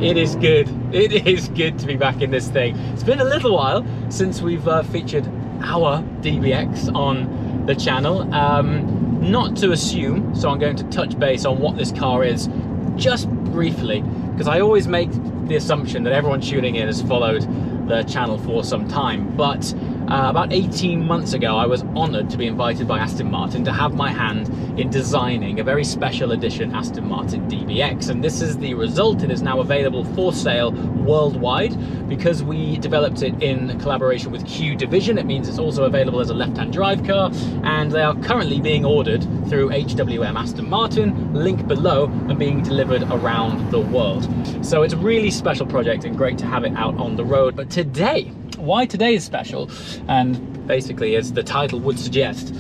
It is good. It is good to be back in this thing. It's been a little while since we've featured our DBX on the channel. Not to assume, so I'm going to touch base on what this car is just briefly, because I always make the assumption that everyone tuning in has followed the channel for some time. But about 18 months ago, I was honoured to be invited by Aston Martin to have my hand in designing a very special edition Aston Martin Dbx, and this is the result. It is now available for sale worldwide because we developed it in collaboration with Q Division. It means it's also available as a left-hand drive car, and they are currently being ordered through HWM Aston Martin, link below, and being delivered around the world. So it's a really special project and great to have it out on the road. But today, why today is special, and basically as the title would suggest,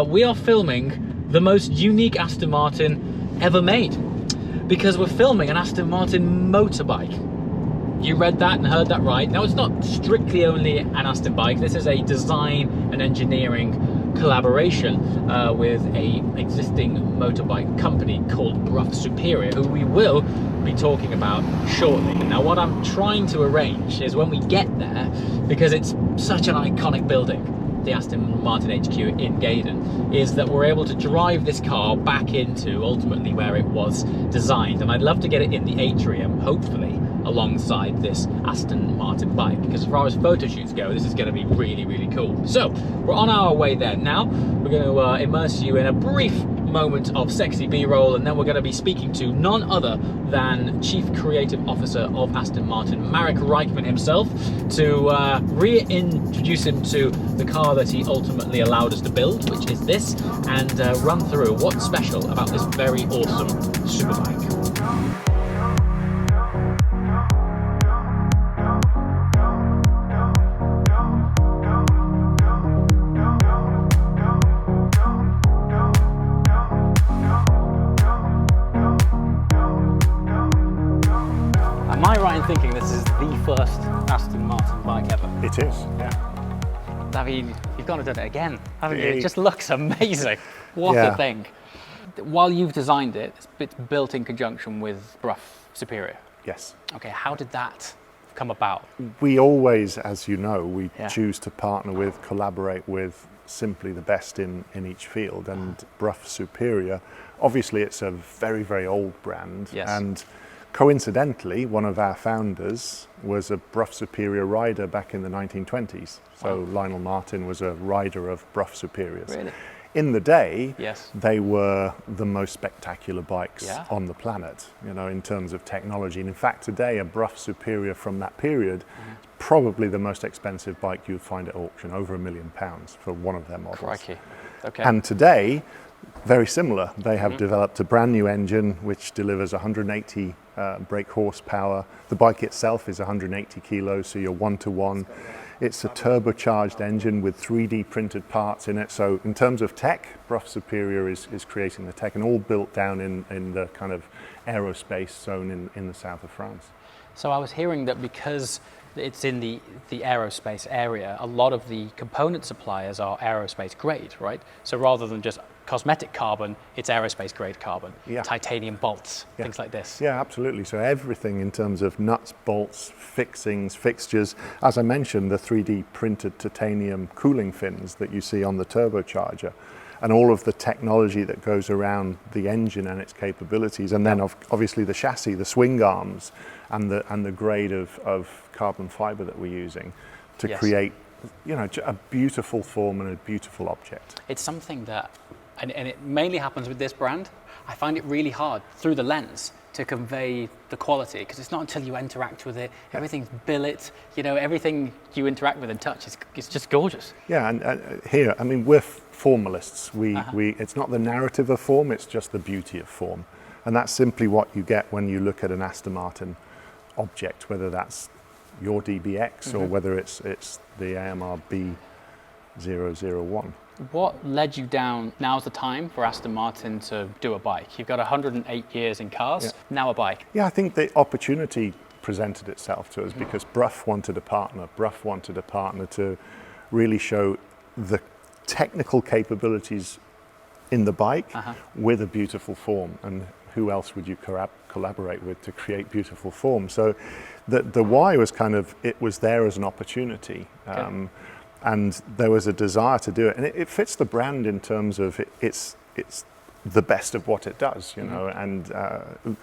we are filming the most unique Aston Martin ever made, because we're filming an Aston Martin motorbike. You read that and heard that right. Now, it's not strictly only an Aston bike. This is a design and engineering collaboration with a existing motorbike company called Brough Superior, who we will be talking about shortly. Now, what I'm trying to arrange is when we get there, because it's such an iconic building, the Aston Martin HQ in Gaydon, is that we're able to drive this car back into ultimately where it was designed. And I'd love to get it in the atrium, hopefully, alongside this Aston Martin bike, because as far as photo shoots go, this is going to be really, really cool. So we're on our way there now. We're going to immerse you in a brief moment of sexy B-roll, and then we're going to be speaking to none other than Chief Creative Officer of Aston Martin, Marek Reichman himself, to reintroduce him to the car that he ultimately allowed us to build, which is this, and run through what's special about this very awesome superbike. Am I right in thinking this is the first Aston Martin bike ever? It is, yeah. I mean, you've gone and done it again, haven't you? It just looks amazing. What a thing. While you've designed it, it's built in conjunction with Brough Superior. Yes. Okay, how did that come about? We always, as you know, we choose to partner with, collaborate with simply the best in each field. And Brough Superior, obviously it's a very, very old brand. Yes. And coincidentally, one of our founders was a Brough Superior rider back in the 1920s. So Lionel Martin was a rider of Brough Superiors. Really? In the day, Yes. they were the most spectacular bikes on the planet, you know, in terms of technology. And in fact, today, a Brough Superior from that period is probably the most expensive bike you'd find at auction, over £1 million for one of their models. Crikey. Okay. And today, very similar. They have developed a brand new engine which delivers 180 brake horsepower. The bike itself is 180 kilos, so you're one-to-one. It's a turbocharged engine with 3D printed parts in it. So in terms of tech, Brough Superior is creating the tech, and all built down in the kind of aerospace zone in the south of France. So I was hearing that because it's in the aerospace area, a lot of the component suppliers are aerospace grade, right? So rather than just cosmetic carbon, it's aerospace grade carbon, titanium bolts, things like this. Yeah, absolutely. So everything in terms of nuts, bolts, fixings, fixtures, as I mentioned, the 3D printed titanium cooling fins that you see on the turbocharger, and all of the technology that goes around the engine and its capabilities, and then obviously the chassis, the swing arms, and the grade of carbon fiber that we're using to create, you know, a beautiful form and a beautiful object. It's something that, and it mainly happens with this brand, I find it really hard through the lens to convey the quality, because it's not until you interact with it, everything's billet, you know, everything you interact with and touch is just gorgeous. Yeah, and here, I mean, we're formalists. It's not the narrative of form, it's just the beauty of form. And that's simply what you get when you look at an Aston Martin object, whether that's your DBX or whether it's the AMR B001. What led you down, now's the time for Aston Martin to do a bike? You've got 108 years in cars, now a bike. Yeah, I think the opportunity presented itself to us because Brough wanted a partner. Brough wanted a partner to really show the technical capabilities in the bike with a beautiful form. And who else would you collaborate with to create beautiful form? So the why was kind of, it was there as an opportunity. And there was a desire to do it. And it fits the brand in terms of it's the best of what it does, you know, and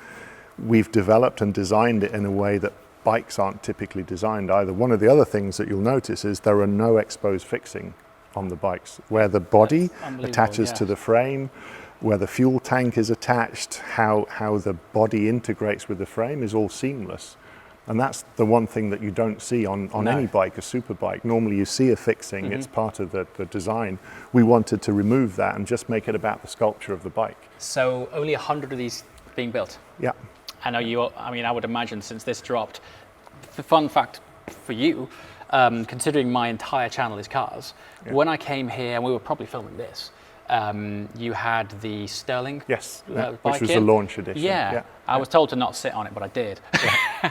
we've developed and designed it in a way that bikes aren't typically designed either. One of the other things that you'll notice is there are no exposed fixing on the bikes, where the body attaches to the frame, where the fuel tank is attached, how the body integrates with the frame is all seamless. And that's the one thing that you don't see on any bike, a superbike. Normally you see a fixing, it's part of the design. We wanted to remove that and just make it about the sculpture of the bike. So only 100 of these being built? Yeah. I know I would imagine since this dropped, the fun fact for you, considering my entire channel is cars, when I came here, and we were probably filming this, you had the Sterling bike, which was the launch edition. Yeah. I was told to not sit on it, but I did.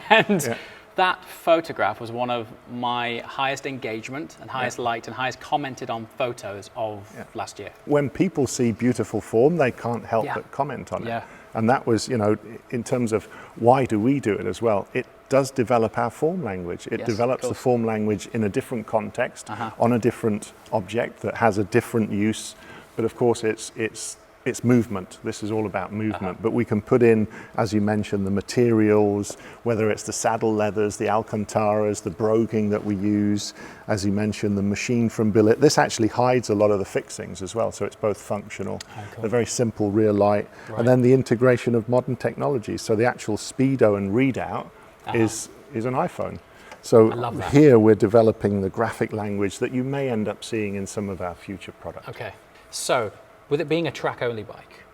And that photograph was one of my highest engagement and highest liked and highest commented on photos of last year. When people see beautiful form, they can't help but comment on it. And that was, you know, in terms of why do we do it as well, it does develop our form language. It develops the form language in a different context, on a different object that has a different use. But of course, it's movement. This is all about movement. But we can put in, as you mentioned, the materials, whether it's the saddle leathers, the Alcantaras, the broguing that we use, as you mentioned, the machine from billet. This actually hides a lot of the fixings as well, so it's both functional, a very simple rear light, and then the integration of modern technologies. So the actual speedo and readout is an iPhone. So here we're developing the graphic language that you may end up seeing in some of our future products. Okay. So, with it being a track-only bike,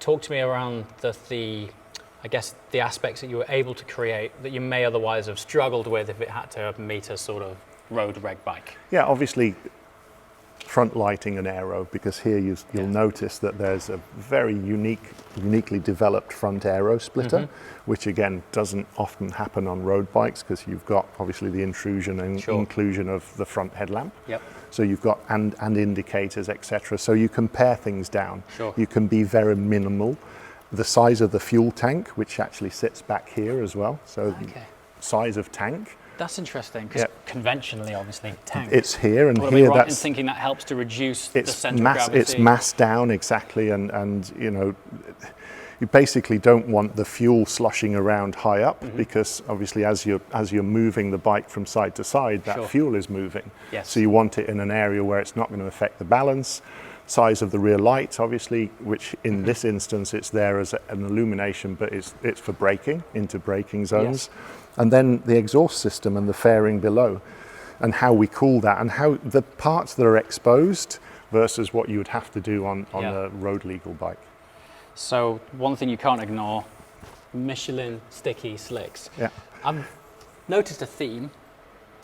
talk to me around the aspects that you were able to create that you may otherwise have struggled with if it had to meet a sort of road reg bike. Yeah, obviously front lighting and aero, because here you'll notice that there's a very uniquely developed front aero splitter, which again doesn't often happen on road bikes because you've got obviously the intrusion and inclusion of the front headlamp. So you've got and indicators, etc. So you can pare things down. You can be very minimal. The size of the fuel tank, which actually sits back here as well. So size of tank. That's interesting, because conventionally, obviously, tank. It's here, and here right in thinking that helps to reduce the centre of gravity. It's mass down, exactly, and you know, you basically don't want the fuel sloshing around high up, because obviously as you're moving the bike from side to side, that fuel is moving. So you want it in an area where it's not going to affect the balance. Size of the rear lights, obviously, which in this instance it's there as an illumination, but it's for braking into braking zones. And then the exhaust system and the fairing below, and how we cool that, and how the parts that are exposed versus what you would have to do on a road legal bike. So one thing you can't ignore, Michelin sticky slicks. I've noticed a theme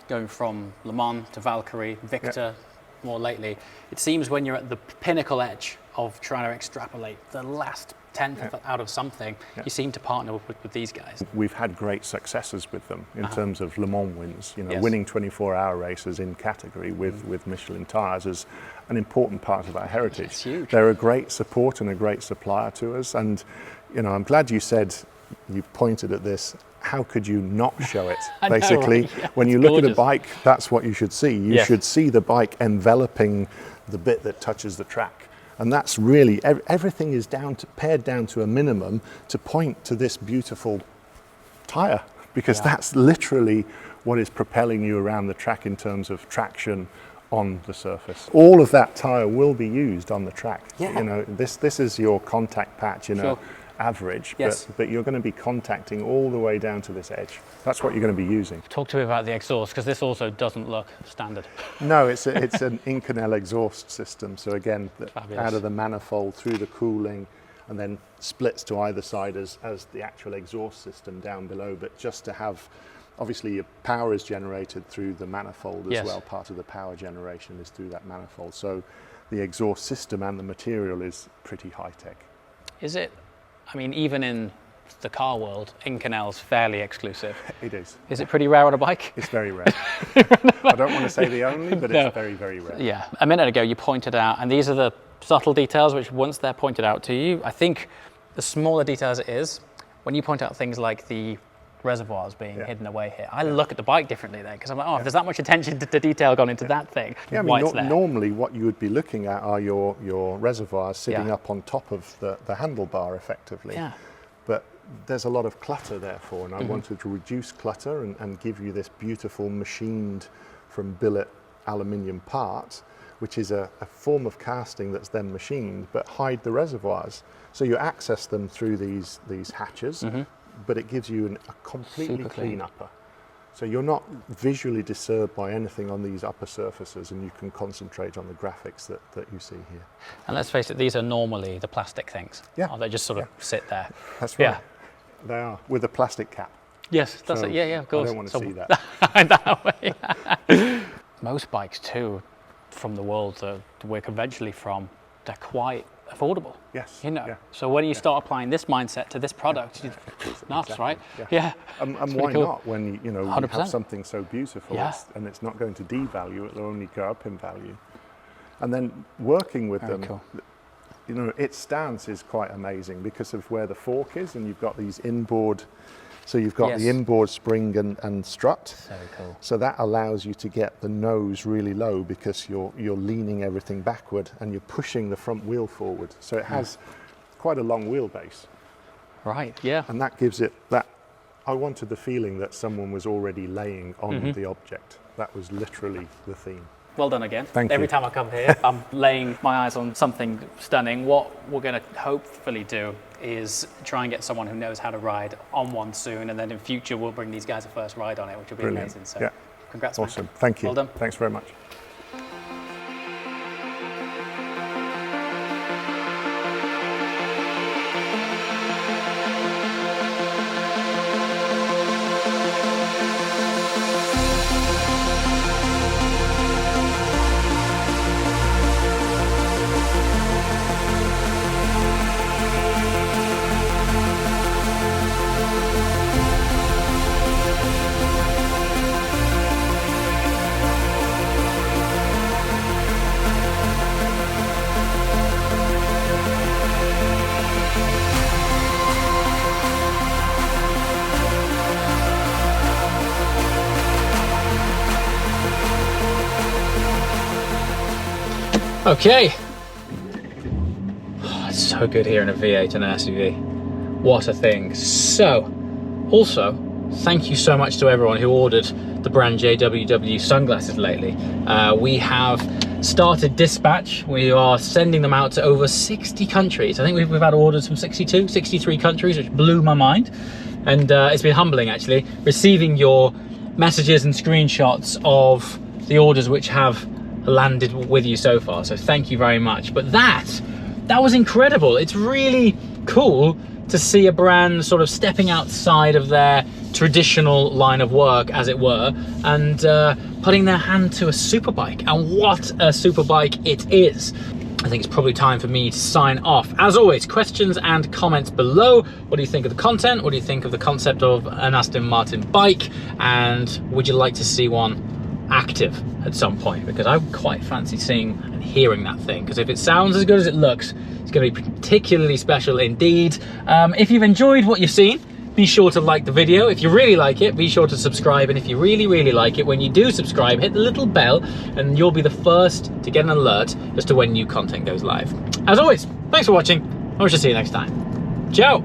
going from Le Mans to Valkyrie, Victor, more lately. It seems when you're at the pinnacle edge of trying to extrapolate the last tenth out of something, you seem to partner with these guys. We've had great successes with them in terms of Le Mans wins. You know, winning 24-hour races in category with Michelin tires is an important part of our heritage. It's huge. They're a great support and a great supplier to us. And you know, I'm glad you pointed at this. How could you not show it? Basically, know, right? When you look at a bike, that's what you should see. You should see the bike enveloping the bit that touches the track. And that's really, everything is pared down to a minimum to point to this beautiful tire, because that's literally what is propelling you around the track in terms of traction on the surface. All of that tire will be used on the track. You know, this is your contact patch, you know, average, but you're going to be contacting all the way down to this edge. That's what you're going to be using. Talk to me about the exhaust, because this also doesn't look standard. No, it's an Inconel exhaust system. So again, out of the manifold through the cooling, and then splits to either side as the actual exhaust system down below. But just to have, obviously your power is generated through the manifold as well. Part of the power generation is through that manifold. So the exhaust system and the material is pretty high tech. Is it? I mean, even in the car world, Inconel's fairly exclusive. It is. Is it pretty rare on a bike? It's very rare. I don't want to say the only, but it's very, very rare. Yeah. A minute ago you pointed out, and these are the subtle details which once they're pointed out to you, I think the smaller details it is, when you point out things like the reservoirs being hidden away here, I look at the bike differently there, because I'm like, oh, if there's that much attention to detail gone into that thing, yeah, I why mean, it's there? normally what you would be looking at are your reservoirs sitting up on top of the handlebar effectively. Yeah. But there's a lot of clutter therefore, and I wanted to reduce clutter and give you this beautiful machined from billet aluminium part, which is a form of casting that's then machined, but hide the reservoirs. So you access them through these hatches, but it gives you a completely clean upper. So you're not visually disturbed by anything on these upper surfaces, and you can concentrate on the graphics that you see here. And let's face it, these are normally the plastic things. Yeah. Oh, they just sort of sit there. That's right. Yeah. They are, with a plastic cap. Yes, that's it. Yeah, of course. I don't want to see that. That way. Most bikes too, from the world that we're conventionally from, they're quite affordable. Yes. You know. Yeah. So when you start applying this mindset to this product, it's nuts, exactly. right? Yeah. And why cool. not when you 100%. have something so beautiful and it's not going to devalue, it'll only go up in value. And then working with them, cool. Its stance is quite amazing because of where the fork is, and you've got these inboard. So you've got the inboard spring and strut. So cool. So that allows you to get the nose really low because you're leaning everything backward and you're pushing the front wheel forward. So it has quite a long wheelbase. Right, yeah. And that gives it that. I wanted the feeling that someone was already laying on the object. That was literally the theme. Well done again. Thank Every you. time I come here, I'm laying my eyes on something stunning. What we're going to hopefully do is try and get someone who knows how to ride on one soon, and then in future we'll bring these guys a first ride on it, which will be amazing. So congrats, awesome. Man. Thank you. Well done. Thanks very much. Okay. Oh, it's so good here in a V8 and an SUV. What a thing. So, also, thank you so much to everyone who ordered the brand JWW sunglasses lately. We have started dispatch. We are sending them out to over 60 countries. I think we've had orders from 63 countries, which blew my mind. And it's been humbling, actually, receiving your messages and screenshots of the orders which have landed with you so far. So thank you very much. But that was incredible. It's really cool to see a brand sort of stepping outside of their traditional line of work, as it were, and putting their hand to a superbike. And what a superbike it is. I think it's probably time for me to sign off. As always, questions and comments below. What do you think of the content? What do you think of the concept of an Aston Martin bike? And would you like to see one active at some point? Because I would quite fancy seeing and hearing that thing, because if it sounds as good as it looks, it's going to be particularly special indeed. If you've enjoyed what you've seen, be sure to like the video. If you really like it, be sure to subscribe, and if you really like it, when you do subscribe, hit the little bell and you'll be the first to get an alert as to when new content goes live. As always, thanks for watching, and we shall see you next time. Ciao.